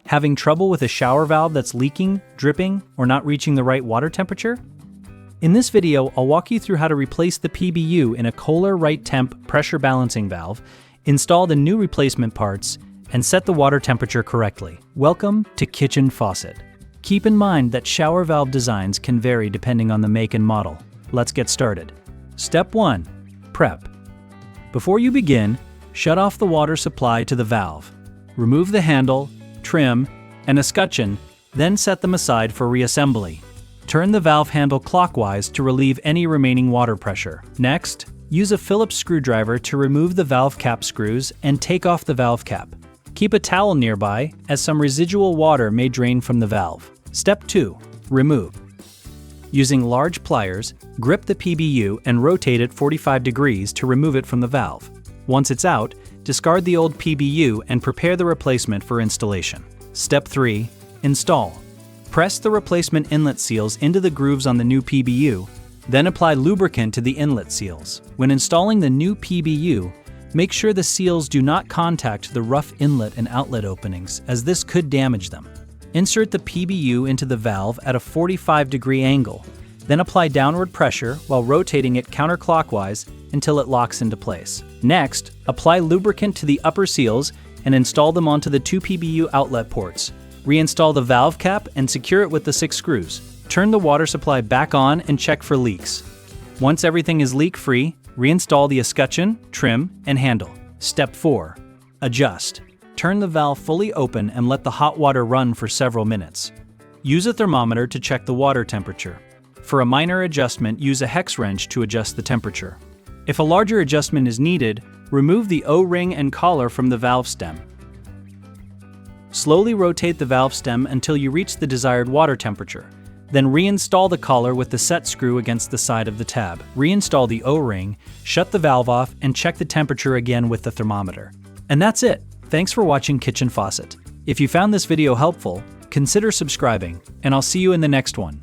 Having trouble with a shower valve that's leaking, dripping, or not reaching the right water temperature? In this video, I'll walk you through how to replace the PBU in a Kohler Rite-Temp pressure balancing valve, install the new replacement parts, and set the water temperature correctly. Welcome to Kitchen Faucet. Keep in mind that shower valve designs can vary depending on the make and model. Let's get started. Step 1. Prep. Before you begin, shut off the water supply to the valve. Remove the handle, trim, and escutcheon, then set them aside for reassembly. Turn the valve handle clockwise to relieve any remaining water pressure. Next, use a Phillips screwdriver to remove the valve cap screws and take off the valve cap. Keep a towel nearby, as some residual water may drain from the valve. Step 2. Remove. Using large pliers, grip the PBU and rotate it 45 degrees to remove it from the valve. Once it's out, discard the old PBU and prepare the replacement for installation. Step 3. Install. Press the replacement inlet seals into the grooves on the new PBU, then apply lubricant to the inlet seals. When installing the new PBU, make sure the seals do not contact the rough inlet and outlet openings, as this could damage them. Insert the PBU into the valve at a 45-degree angle, then apply downward pressure while rotating it counterclockwise until it locks into place. Next, apply lubricant to the upper seals and install them onto the 2 PBU outlet ports. Reinstall the valve cap and secure it with the 6 screws. Turn the water supply back on and check for leaks. Once everything is leak-free, reinstall the escutcheon, trim, and handle. Step 4. Adjust. Turn the valve fully open and let the hot water run for several minutes. Use a thermometer to check the water temperature. For a minor adjustment, use a hex wrench to adjust the temperature. If a larger adjustment is needed, remove the O-ring and collar from the valve stem. Slowly rotate the valve stem until you reach the desired water temperature. Then reinstall the collar with the set screw against the side of the tab. Reinstall the O-ring, shut the valve off, and check the temperature again with the thermometer. And that's it! Thanks for watching Kitchen Faucet. If you found this video helpful, consider subscribing, and I'll see you in the next one.